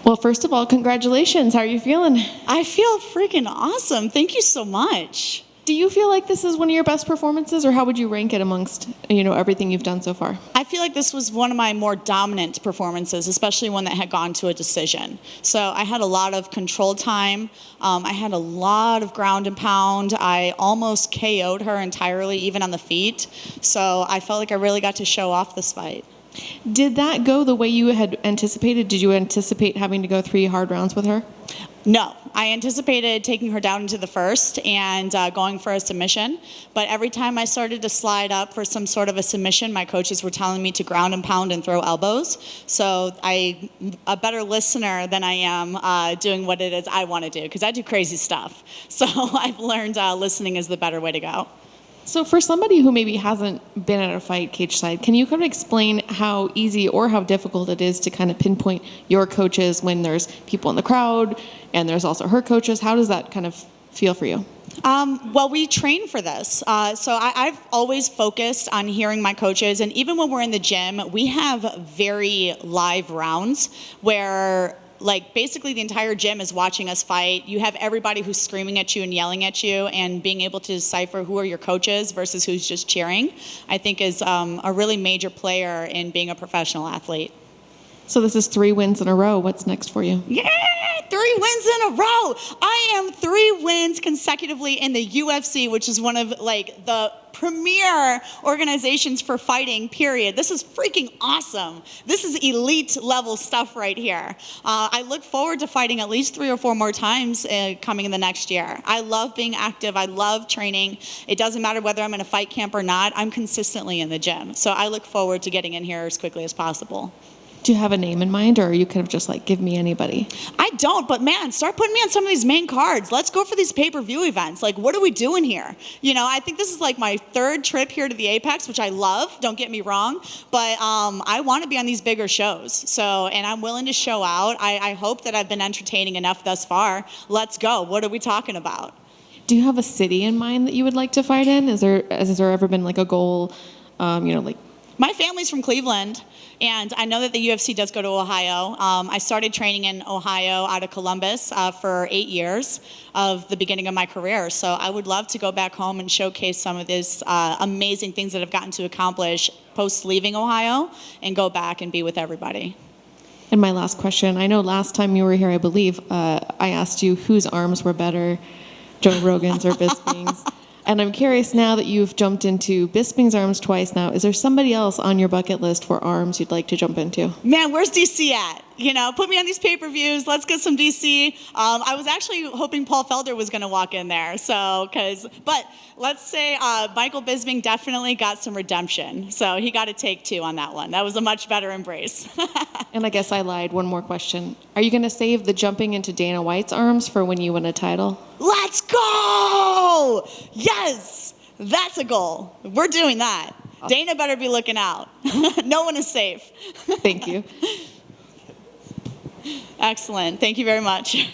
Well, first of all, congratulations. How are you feeling? I feel freaking awesome. Thank you so much. Do you feel like this is one of your best performances, or how would you rank it amongst, everything you've done so far? I feel like this was one of my more dominant performances, especially one that had gone to a decision. So I had a lot of control time. I had a lot of ground and pound. I almost KO'd her entirely, even on the feet. So I felt like I really got to show off this fight. Did that go the way you had anticipated? Did you anticipate having to go 3 hard rounds with her? No, I anticipated taking her down into the first and going for a submission. But every time I started to slide up for some sort of a submission, my coaches were telling me to ground and pound and throw elbows. So I'm a better listener than I am doing what it is I want to do, because I do crazy stuff. So I've learned listening is the better way to go. So for somebody who maybe hasn't been at a fight cage side, can you kind of explain how easy or how difficult it is to kind of pinpoint your coaches when there's people in the crowd and there's also her coaches? How does that kind of feel for you? Well, we train for this. So I've always focused on hearing my coaches. And even when we're in the gym, we have very live rounds where basically the entire gym is watching us fight. You have everybody who's screaming at you and yelling at you, and being able to decipher who are your coaches versus who's just cheering, I think is a really major player in being a professional athlete. So this is 3 wins in a row. What's next for you? Yeah, 3 wins in a row. I am 3 wins consecutively in the UFC, which is one of the premier organizations for fighting, period. This is freaking awesome. This is elite level stuff right here. I look forward to fighting at least 3 or 4 more times coming in the next year. I love being active. I love training. It doesn't matter whether I'm in a fight camp or not. I'm consistently in the gym. So I look forward to getting in here as quickly as possible. Do you have a name in mind, or are you kind of just give me anybody? I don't, but man, start putting me on some of these main cards. Let's go for these pay-per-view events. What are we doing here? I think this is my 3rd trip here to the Apex, which I love, don't get me wrong, but I want to be on these bigger shows. So, and I'm willing to show out. I hope that I've been entertaining enough thus far. Let's go. What are we talking about? Do you have a city in mind that you would like to fight in? Has there ever been a goal, My family's from Cleveland, and I know that the UFC does go to Ohio. I started training in Ohio out of Columbus for 8 years of the beginning of my career. So I would love to go back home and showcase some of these amazing things that I've gotten to accomplish post leaving Ohio and go back and be with everybody. And my last question, I know last time you were here, I believe, I asked you whose arms were better, Joe Rogan's or Bisping's. And I'm curious, now that you've jumped into Bisping's arms twice now, is there somebody else on your bucket list for arms you'd like to jump into? Man, where's DC at? Put me on these pay-per-views. Let's get some DC. I was actually hoping Paul Felder was going to walk in there. But let's say Michael Bisping definitely got some redemption. So he got a take 2 on that one. That was a much better embrace. And I guess I lied. One more question. Are you going to save the jumping into Dana White's arms for when you win a title? Let's go! Yes! That's a goal. We're doing that. Dana better be looking out. No one is safe. Thank you. Excellent. Thank you very much.